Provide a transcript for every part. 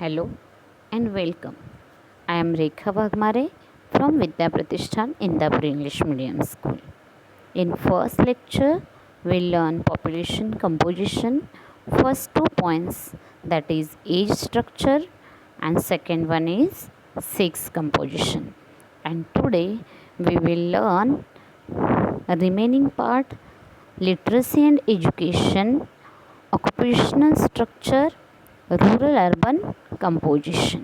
Hello and welcome. I am Rekha Bhagmare from Vidya Pratishthan Indapur English Medium School. In first lecture, we'll learn population composition. First 2 points, that is age structure, and second one is sex composition. And today we will learn remaining part, literacy and education, occupational structure, rural urban composition.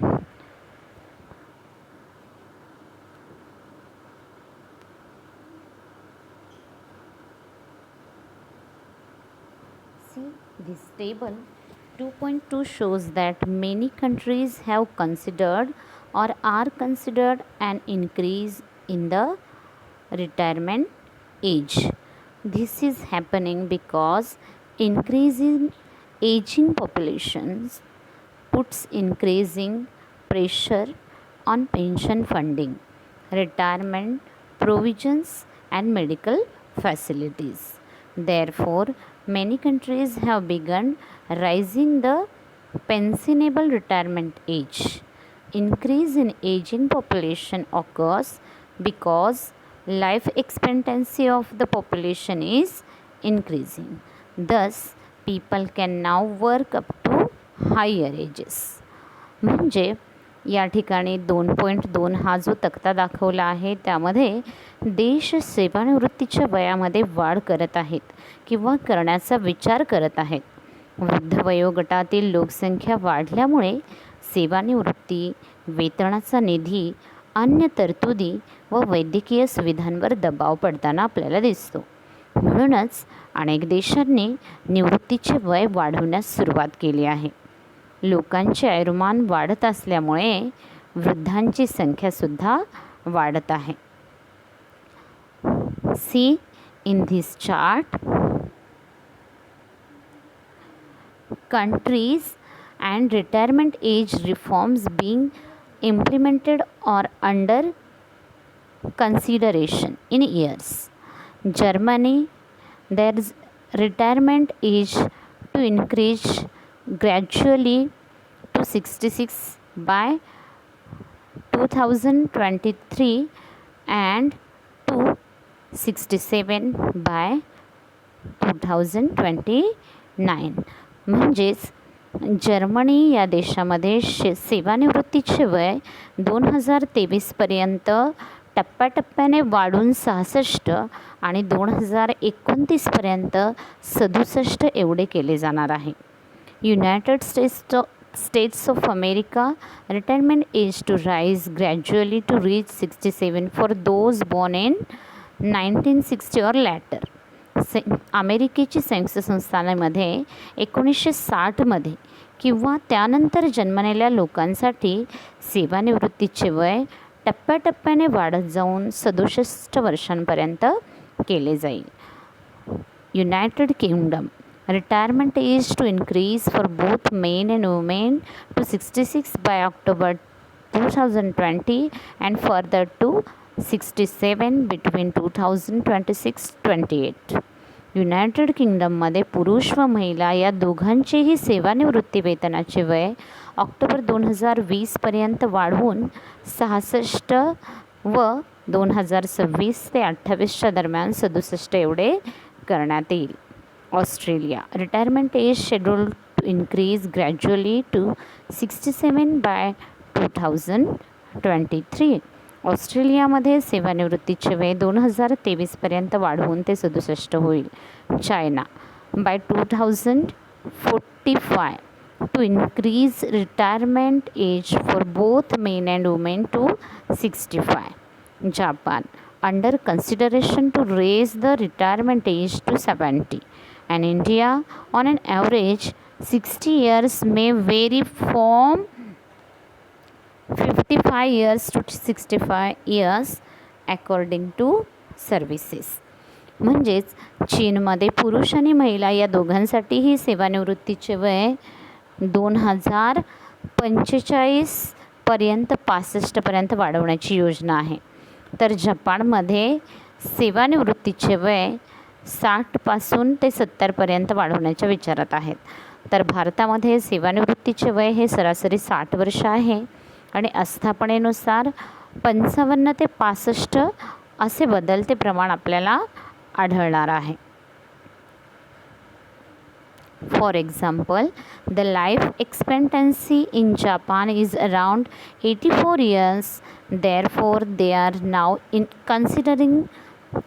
See this table 2.2 shows that many countries have considered or are considered an increase in the retirement age. This is happening because increasing aging populations puts increasing pressure on pension funding, retirement provisions, and medical facilities. Therefore, many countries have begun raising the pensionable retirement age. Increase in aging population occurs because life expectancy of the population is increasing. Thus, people can now work up to higher ages. म्हणजे या ठिकाणी 2.2 हा जो तक्ता दाखवला आहे त्यामध्ये देश सेवानिवृत्तीच्या वयामध्ये वाढ करत आहेत किंवा करण्याचा विचार करत आहेत. वृद्ध वयोगटातील लोकसंख्या वाढल्यामुळे सेवानिवृत्ती, वेतनाचा निधी, अन्य तरतुदी व वैद्यकीय सुविधांवर दबाव पडताना आपल्याला दिसतो. म्हणूनच अनेक देशांनी निवृत्तीचे वय वाढवण्यास सुरुवात केली आहे. लोकांचे आयुर्मान वाढत असल्यामुळे वृद्धांची संख्यासुद्धा वाढत आहे. See in this chart countries and retirement age reforms being implemented or under consideration in years. Germany, there is retirement age to increase gradually to 66 by 2023 and to 67 by 2029. म्हणजेच जर्मनी या देशामध्ये सेवानिवृत्तीचे वय 2023पर्यंत टप्प्याटप्प्याने वाढून 66 आणि 2029पर्यंत 67 एवढे केले जाणार आहे. United States of America retirement age to rise gradually to reach 67 for those born in 1960 or latter. अमेरिकेची संयुक्त संस्थानामध्ये 1960मध्ये किंवा त्यानंतर जन्मलेल्या लोकांसाठी सेवानिवृत्तीचे वय टप्प्याटप्प्याने वाढत जाऊन 67 वर्षांपर्यंत केले जाईल. United kingdom retirement age to increase for both men and women to 66 by October 2020 and further to 67 between 2026-28. United किंगडममध्ये पुरुष व महिला या दोघांचेही सेवानिवृत्ती वेतनाचे वय ऑक्टोबर 2020पर्यंत वाढवून 66 व 2026 ते 28च्या दरम्यान 67 एवढे करण्यात येईल. Australia, retirement age scheduled to increase gradually to 67 by 2023. ऑस्ट्रेलियामध्ये सेवानिवृत्तीचे वय 2023पर्यंत वाढवून ते 67 होईल. China, by 2045 to increase retirement age for both men and women to 65. Japan, under consideration to raise the retirement age to 70. And India, on an average 60 years may vary from 55 years to 65 years according to services. म्हणजेच चीनमध्ये पुरुष आणि महिला या दोघांसाठीही सेवानिवृत्तीचे वय 2045पर्यंत 65पर्यंत वाढवण्याची योजना आहे. तर जपानमध्ये सेवानिवृत्तीचे वय 60 पासून ते 70पर्यंत वाढवण्याच्या विचारात आहेत. तर भारतामध्ये सेवानिवृत्तीचे वय हे सरासरी 60 वर्ष आहे आणि आस्थापनेनुसार 55 ते 65 असे बदलते प्रमाण आपल्याला आढळणार आहे. For example, the life expectancy in Japan is around 84 years. Therefore, they are now considering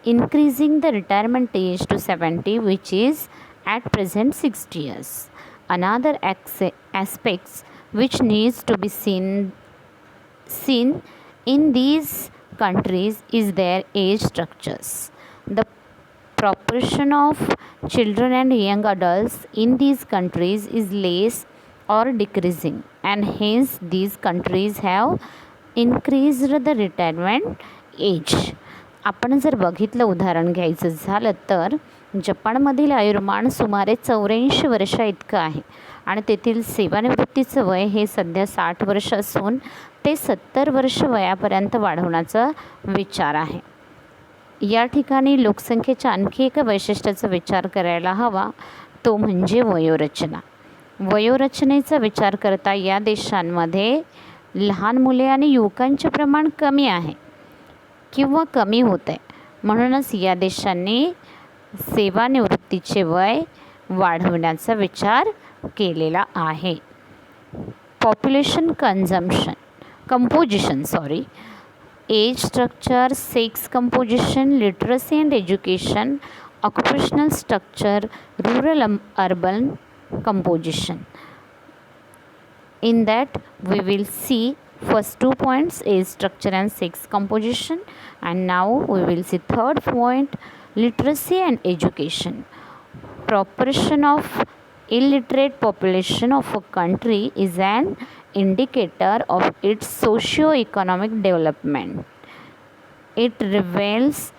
increasing the retirement age to 70, which is at present 60 years. Another aspects which needs to be seen in these countries is their age structures. The proportion of children and young adults in these countries is less or decreasing, and hence these countries have increased the retirement age. आपण जर बघितलं उदाहरण घ्यायचं झालं तर जपानमधील आयुर्मान सुमारे 84 वर्षा इतकं आहे आणि तेथील सेवानिवृत्तीचं वय हे सध्या 60 वर्ष असून ते 70 वर्ष वयापर्यंत वाढवण्याचा विचार आहे. या ठिकाणी लोकसंख्येच्या आणखी एका वैशिष्ट्याचा विचार करायला हवा, तो म्हणजे वयोरचना. वयोरचनेचा विचार करता या देशांमध्ये लहान मुले आणि युवकांचे प्रमाण कमी आहे किंवा कमी होत आहे. म्हणूनच या देशांनी सेवानिवृत्तीचे वय वाढवण्याचा विचार केलेला आहे. Population composition age structure, sex composition, literacy and education, occupational structure, rural urban composition. In that we will see first 2 points, age structure and sex composition, and now we will see third point, literacy and education. Proportion of illiterate population of a country is an indicator of its socio-economic development. It reveals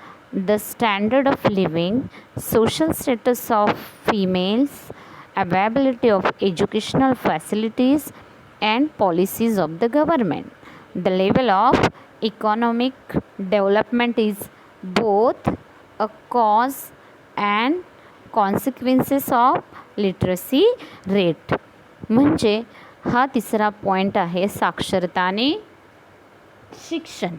the standard of living, social status of females, availability of educational facilities and policies of the government. The level of economic development is both a cause and consequences of literacy rate. म्हणजे हा तिसरा point आहे साक्षरता आणि शिक्षण.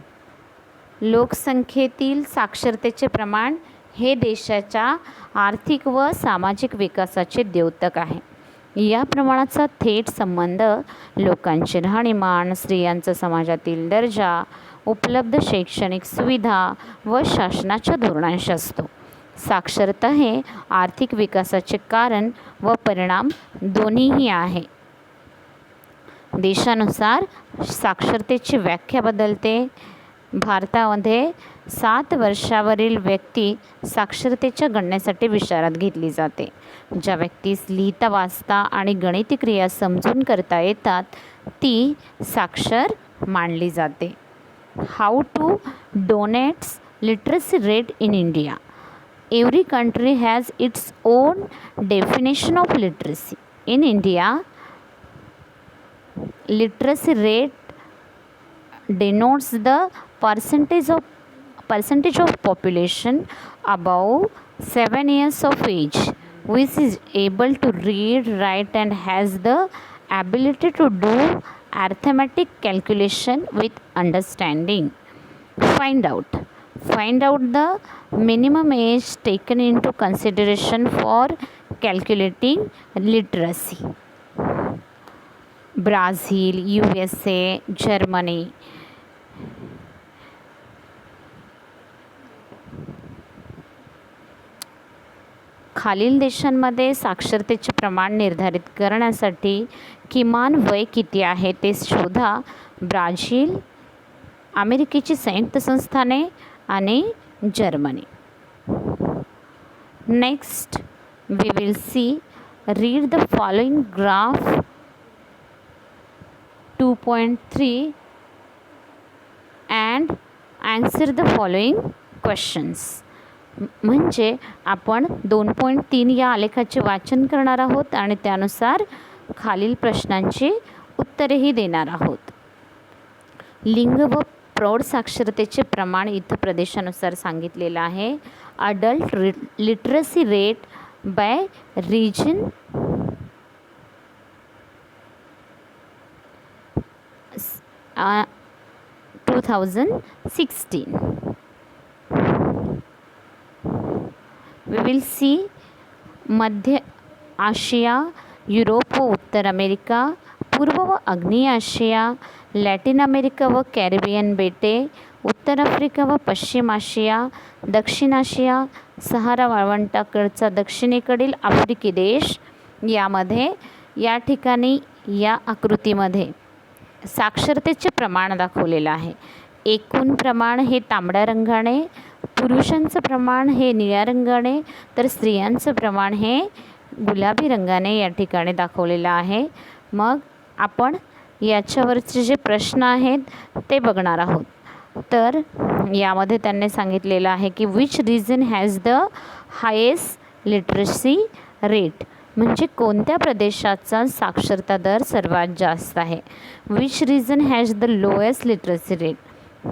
लोकसंख्येतील साक्षरतेचे प्रमाण हे देशाच्या आर्थिक व सामाजिक विकासाचे द्योतक आहे. या प्रमाणाचा थेट संबंध लोकांचे राहणीमान, स्त्रियांचा समाजातील दर्जा, उपलब्ध शैक्षणिक सुविधा व शासनाच्या धोरणांशी असतो. साक्षरता हे आर्थिक विकासाचे कारण व परिणाम दोन्हीही आहे. देशानुसार साक्षरतेची व्याख्या बदलते. भारतामध्ये 7 वर्षावरील व्यक्ती साक्षरतेच्या गणनेसाठी विचारात घेतली जाते. ज्या व्यक्तीस लिहिता वाचता आणि गणिती क्रिया समजून करता येतात ती साक्षर मानली जाते. How to denotes literacy rate in India. Every country has its own definition of literacy. In India literacy rate denotes the percentage of population above 7 years of age which is able to read, write and has the ability to do arithmetic calculation with understanding. Find out the minimum age taken into consideration for calculating literacy. Brazil, USA, Germany. खालील देशांमध्ये साक्षरतेचे प्रमाण निर्धारित करण्यासाठी किमान वय किती आहे ते शोधा. ब्राझील, अमेरिकेची संयुक्त संस्थाने आणि जर्मनी. Next we will see read the following graph 2.3 and answer the following questions. म्हणजे आपण 2.3 या आलेखाचे वाचन करणार आहोत आणि त्यानुसार खालील प्रश्नांची उत्तरेही देणार आहोत. लिंग व प्रौढ साक्षरतेचे प्रमाण इथं प्रदेशानुसार सांगितलेलं आहे. Adult literacy rate by region 2016. We will see मध्य आशिया, युरोप व उत्तर अमेरिका, पूर्व व आग्नेय आशिया, लॅटिन अमेरिका व कॅरिबियन बेटे, उत्तर आफ्रिका व पश्चिम आशिया, दक्षिण आशिया, सहारा वाळवंटाकडचा दक्षिणेकडील आफ्रिकी देश. यामध्ये या ठिकाणी या आकृतीमध्ये साक्षरतेचे प्रमाण दाखवलेलं आहे. एकूण प्रमाण हे तांबड्या रंगाने, पुरुषांचं प्रमाण हे निळ्या रंगाने, तर स्त्रियांचं प्रमाण हे गुलाबी रंगाने या ठिकाणी दाखवलेलं आहे. मग आपण याच्यावरचे जे प्रश्न आहेत ते बघणार आहोत. तर यामध्ये त्यांनी सांगितलेलं आहे की which region has the highest literacy rate, म्हणजे कोणत्या प्रदेशाचा साक्षरता दर सर्वात जास्त आहे. Which region has the lowest literacy rate,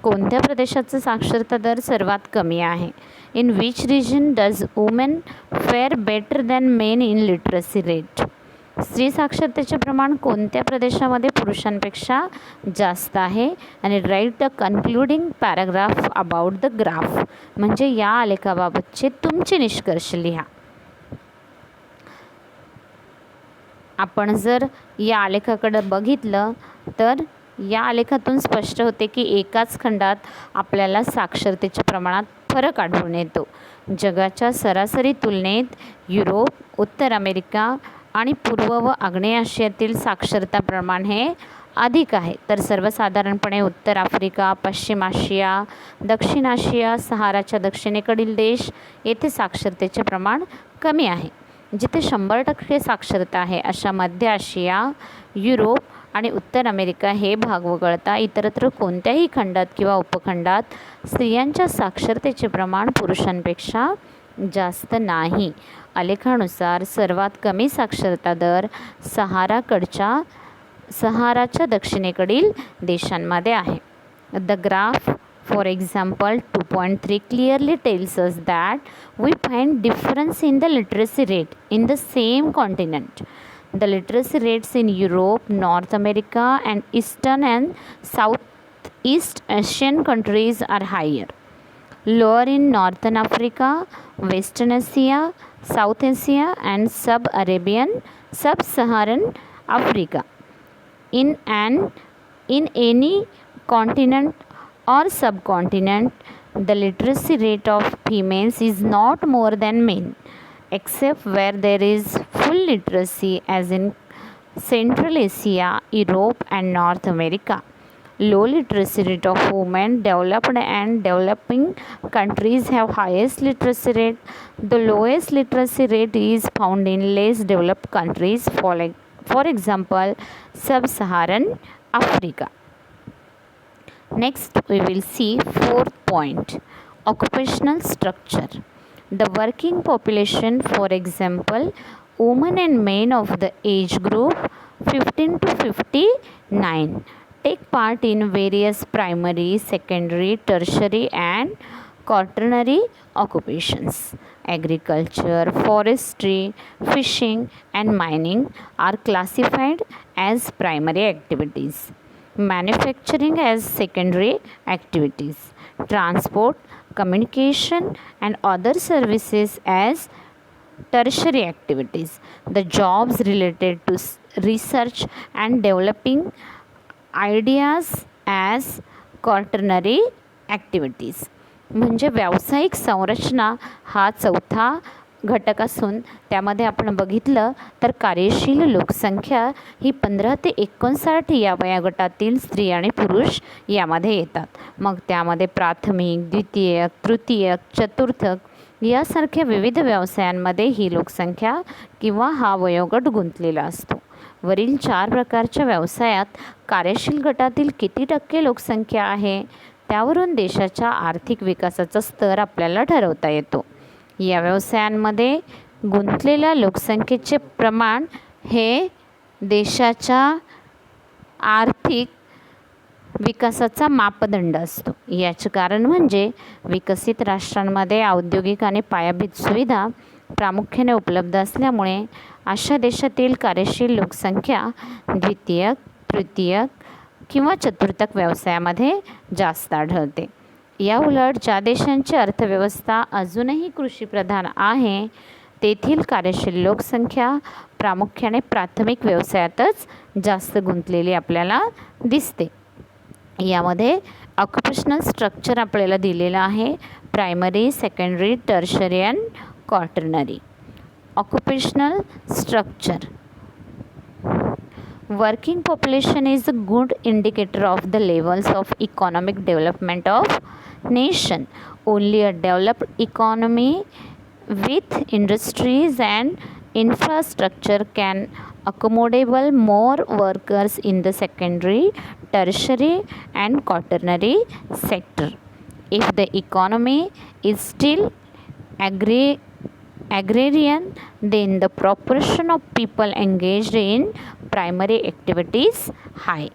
कोणत्या प्रदेशाचा साक्षरता दर सर्वात कमी आहे. In which region does women fare better than men in literacy rate, स्त्री साक्षरतेचे प्रमाण कोणत्या प्रदेशामध्ये पुरुषांपेक्षा जास्त आहे. आणि write the concluding paragraph about the graph, म्हणजे या आलेखाबाबतचे तुमचे निष्कर्ष लिहा. आपण जर या आलेखाकडे बघितलं तर या आलेखातून स्पष्ट होते की एकाच खंडात आपल्याला साक्षरतेच्या प्रमाणात फरक आढळून येतो. जगाच्या सरासरी तुलनेत युरोप, उत्तर अमेरिका आणि पूर्व व आग्नेय आशियातील साक्षरता प्रमाण हे अधिक आहे, तर सर्वसाधारणपणे उत्तर आफ्रिका, पश्चिम आशिया, दक्षिण आशिया, सहाराच्या दक्षिणेकडील देश येथे साक्षरतेचे प्रमाण कमी आहे. जिथे 100% साक्षरता आहे अशा मध्य आशिया, युरोप आणि उत्तर अमेरिका हे भाग वगळता इतरत्र कोणत्याही खंडात किंवा उपखंडात स्त्रियांच्या साक्षरतेचे प्रमाण पुरुषांपेक्षा जास्त नाही. आलेखानुसार सर्वात कमी साक्षरता दर सहाराच्या दक्षिणेकडील देशांमध्ये आहे. The graph for example 2.3 clearly tells us that we find difference in the literacy rate in the same continent. The literacy rates in Europe, North America and Eastern and Southeast Asian countries are higher, lower in Northern Africa, Western Asia, South Asia and Sub-Saharan Africa. In any continent or subcontinent, the literacy rate of females is not more than men, except where there is full literacy as in Central Asia, Europe and North America. Low literacy rate of women, developed and developing countries have highest literacy rate. The lowest literacy rate is found in less developed countries, for example Sub-Saharan Africa. Next we will see fourth point, occupational structure. The working population, for example women and men of the age group 15 to 59, take part in various primary, secondary, tertiary and quaternary occupations. Agriculture, forestry, fishing and mining are classified as primary activities. Manufacturing as secondary activities. Transport, communication and other services as tertiary activities. The jobs related to research and developing ideas as quaternary activities. म्हणजे व्यावसायिक संरचना हा चौथा घटक असून त्यामध्ये आपण बघितलं तर कार्यशील लोकसंख्या ही 15 ते 59 या वयोगटातील स्त्री आणि पुरुष यामध्ये येतात. मग त्यामध्ये प्राथमिक, द्वितीयक, तृतीयक, चतुर्थक यासारख्या विविध व्यवसायांमध्ये ही लोकसंख्या किंवा हा वयोगट गुंतलेला असतो. वरील 4 प्रकारच्या व्यवसायात कार्यशील गटातील किती टक्के लोकसंख्या आहे त्यावरून देशाच्या आर्थिक विकासाचा स्तर आपल्याला ठरवता येतो. या व्यवसायांमध्ये गुंतलेल्या लोकसंख्येचे प्रमाण हे देशाच्या आर्थिक विकासाचा मापदंड असतो. याचे कारण म्हणजे विकसित राष्ट्रांमध्ये औद्योगिक आणि पायाभूत सुविधा प्रामुख्याने उपलब्ध असल्यामुळे अशा देशातील कार्यशील लोकसंख्या द्वितीयक, तृतीयक किंवा चतुर्थक व्यवसायामध्ये जास्त आढळते. या उलट ज्या देशांची अर्थव्यवस्था अजूनही कृषीप्रधान आहे तेथील कार्यशील लोकसंख्या प्रामुख्याने प्राथमिक व्यवसायातच जास्त गुंतलेली आपल्याला दिसते. यामध्ये ऑक्युपेशनल स्ट्रक्चर आपल्याला दिलेलं आहे, primary, secondary, tertiary and quaternary. Occupational structure. Working population is a good indicator of the levels of economic development of nation. Only a developed economy with industries and infrastructure can accommodate more workers in the secondary, tertiary and quaternary sector. If the economy is still agrarian, then the proportion of people engaged in primary activities high.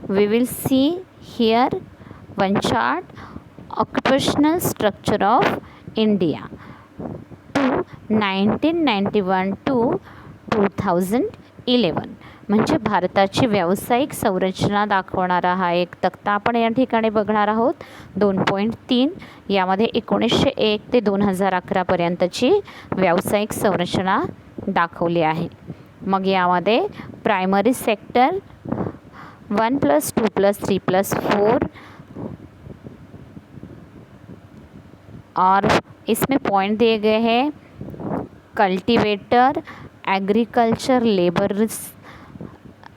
We will see here one chart, occupational structure of India to 1991 to 2011. म्हणजे भारताची व्यावसायिक संरचना दाखवणारा हा एक तक्ता आपण या ठिकाणी बघणार आहोत. 2.3 यामध्ये 1901 ते 2011 पर्यंतची व्यावसायिक संरचना दाखवली आहे. मग यामध्ये प्रायमरी सेक्टर 1+, 2+, 3+, 4 और इसमें पॉइंट दिए गए हैं. Cultivator, agriculture, labours,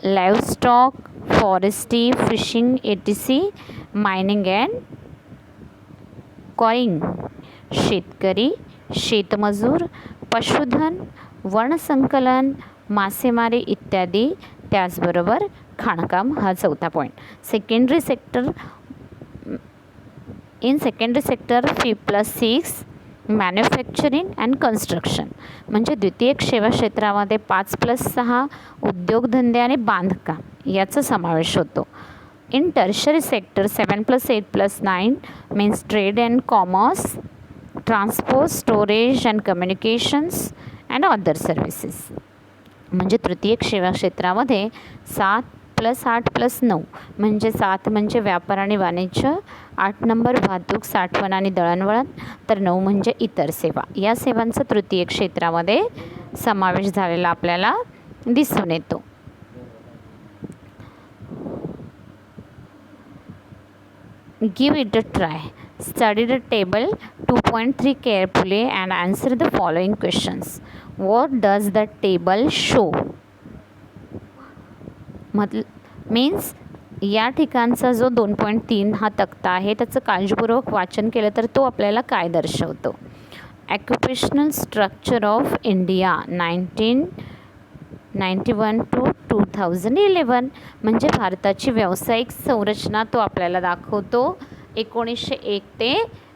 livestock, forestry, fishing etc, mining and quarrying, शेतकरी, शेतमजूर, पशुधन, वनसंकलन, मासेमारी इत्यादी, त्याचबरोबर खाणकाम हा चौथा point. Secondary sector. In secondary sector 5+6 manufacturing and construction. म्हणजे द्वितीयक सेवा क्षेत्रामध्ये 5+6 उद्योगधंदे आणि बांधकाम याचा समावेश होतो. In tertiary sector 7+8+9 means trade and commerce, transport, storage and communications and other services. म्हणजे तृतीयक सेवा क्षेत्रामध्ये 7+8+9 म्हणजे 7 म्हणजे व्यापार आणि वाणिज्य, 8 नंबर वाहतूक, साठवण आणि दळणवळण, तर 9 म्हणजे इतर सेवा. या सेवांचा तृतीयक क्षेत्रामध्ये समावेश झालेला आपल्याला दिसून येतो. Give it a try. Study the table 2.3 carefully and answer the following questions. What does the table show? Means या ठिकाणचा जो 2.3 हा तक्ता आहे त्याचं काळजीपूर्वक वाचन केलं तर तो आपल्याला काय दर्शवतो. Occupational structure of India 1991 to 2011 म्हणजे भारताची व्यावसायिक संरचना तो आपल्याला दाखवतो 1901 ते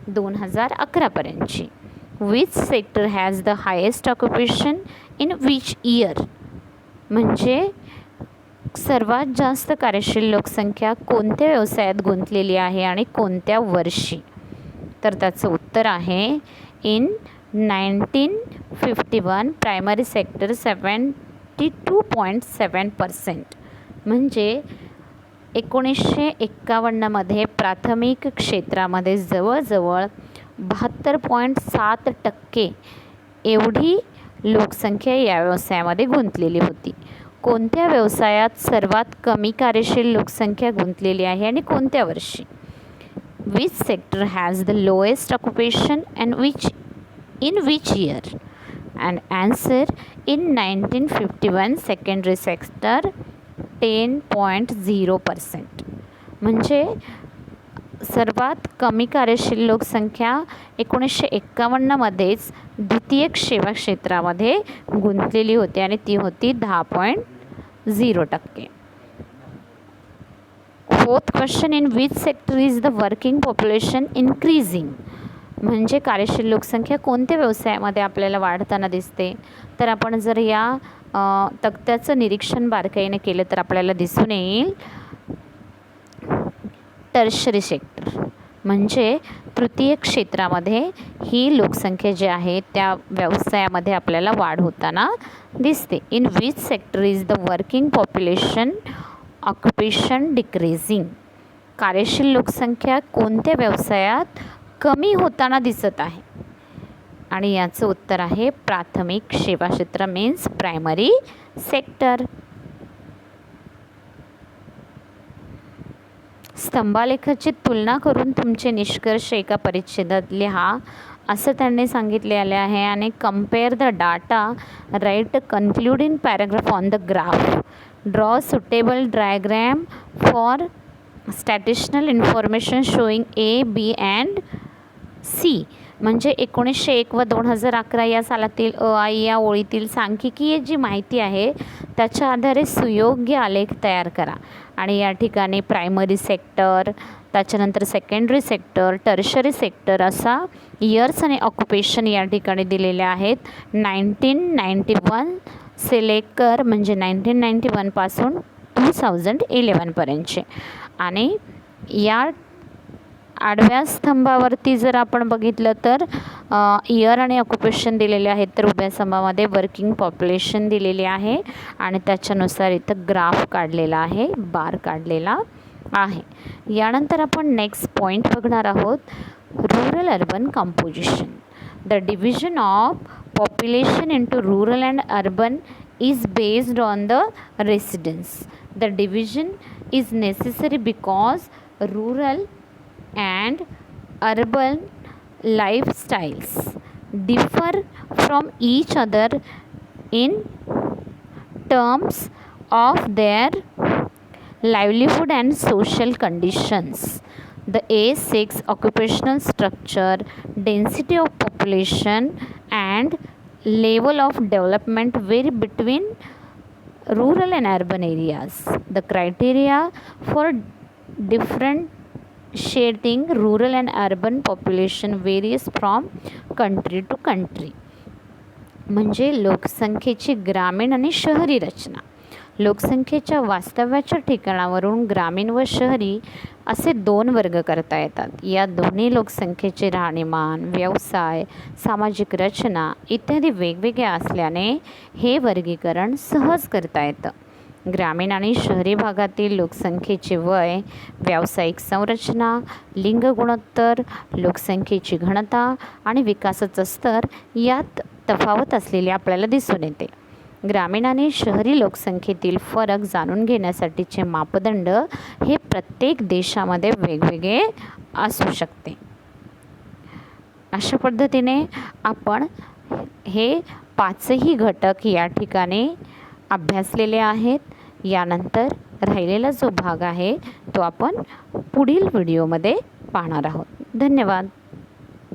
2011 पर्यंतची. Which sector has the highest occupation in which year. म्हणजे सर्वात जास्त कार्यशील लोकसंख्या कोणत्या व्यवसायात गुंतलेली आहे आणि कोणत्या वर्षी. तर त्याचं उत्तर आहे इन 1951 प्रायमरी सेक्टर 72.7%. म्हणजे 1951मध्ये प्राथमिक क्षेत्रामध्ये जवळजवळ 72.7% एवढी लोकसंख्या या व्यवसायामध्ये गुंतलेली होती. कोणत्या व्यवसायात सर्वात कमी कार्यशील लोकसंख्या गुंतलेली आहे आणि कोणत्या वर्षी. Which sector has the lowest occupation and in which year. And answer in 1951 secondary sector 10.0%. म्हणजे सर्वात कमी कार्यशील लोकसंख्या 1951मध्येच द्वितीयक सेवा क्षेत्रामध्ये गुंतलेली होती आणि ती होती 10.0%. Fourth question, in which sector is the working population increasing. म्हणजे कार्यशील लोकसंख्या कोणत्या व्यवसायामध्ये आपल्याला वाढताना दिसते. तर आपण जर या तक्त्याचं निरीक्षण बारकाईने केलं तर आपल्याला दिसून येईल टर्शरी सेक्टर. म्हणजे तृतीय क्षेत्रामध्ये ही लोकसंख्या जी आहे त्या व्यवसायामध्ये आपल्याला वाढ होताना दिसते. In which sector is the working population occupation decreasing. कार्यशील लोकसंख्या कोणत्या व्यवसायात कमी होताना दिसत आहे? आणि याचं उत्तर आहे प्राथमिक सेवा क्षेत्र मीन्स प्रायमरी सेक्टर. स्तंभालेखाची तुलना करून तुमचे निष्कर्ष एका परिच्छेदात लिहा असं त्यांनी सांगितलेले आहे. आणि compare the data, write concluding paragraph on the graph, draw suitable diagram for statistical information showing A, B and C. म्हणजे 1901 व 2011 या सालातील अ, आई या ओळीतील सांख्यिकीय जी माहिती आहे त्याच्या आधारे सुयोग्य आलेख तयार करा. आणि या ठिकाणी प्रायमरी सेक्टर, त्याच्यानंतर सेकंडरी सेक्टर, टर्शरी सेक्टर असा इयर्स आणि ऑक्युपेशन या ठिकाणी दिलेले आहेत. 1991 सिलेकर म्हणजे 1991 पासून 2011 पर्यंतचे. आणि या आडव्या स्तंभावरती जर आपण बघितलं तर इयर आणि ऑक्युपेशन दिलेले आहेत, तर उभ्या स्तंभामध्ये वर्किंग पॉप्युलेशन दिलेली आहे आणि त्याच्यानुसार इथं ग्राफ काढलेला आहे, बार काढलेला आहे. यानंतर आपण नेक्स्ट पॉईंट बघणार आहोत, rural urban composition. The division of population into rural and urban is based on the residence. The division is necessary because rural and urban lifestyles differ from each other in terms of their livelihood and social conditions. The A6 occupational structure, density of population and level of development vary between rural and urban areas. The criteria for differentiating rural and urban population varies from country to country. म्हणजे लोकसंख्येची ग्रामीण आणि शहरी रचना. लोकसंख्येच्या वास्तव्याच्या ठिकाणावरून ग्रामीण व शहरी असे 2 वर्ग करता येतात. या दोन्ही लोकसंख्येचे राहणीमान, व्यवसाय, सामाजिक रचना इत्यादी वेगवेगळे असल्याने हे वर्गीकरण सहज करता येतं. ग्रामीण आणि शहरी भागातील लोकसंख्येचे वय, व्यावसायिक संरचना, लिंग गुणोत्तर, लोकसंख्येची घनता आणि विकासाचं स्तर यात तफावत असलेली आपल्याला दिसून येते. ग्रामीण आणि शहरी लोकसंख्येतील फरक जाणून घेण्यासाठीचे मापदंड हे प्रत्येक देशामध्ये वेगवेगळे असू शकते. अशा पद्धतीने आपण हे 5ही घटक या ठिकाणी अभ्यासलेले आहेत. यानंतर राहिलेला जो भाग आहे तो आपण पुढील व्हिडिओमध्ये पाहणार आहोत. धन्यवाद.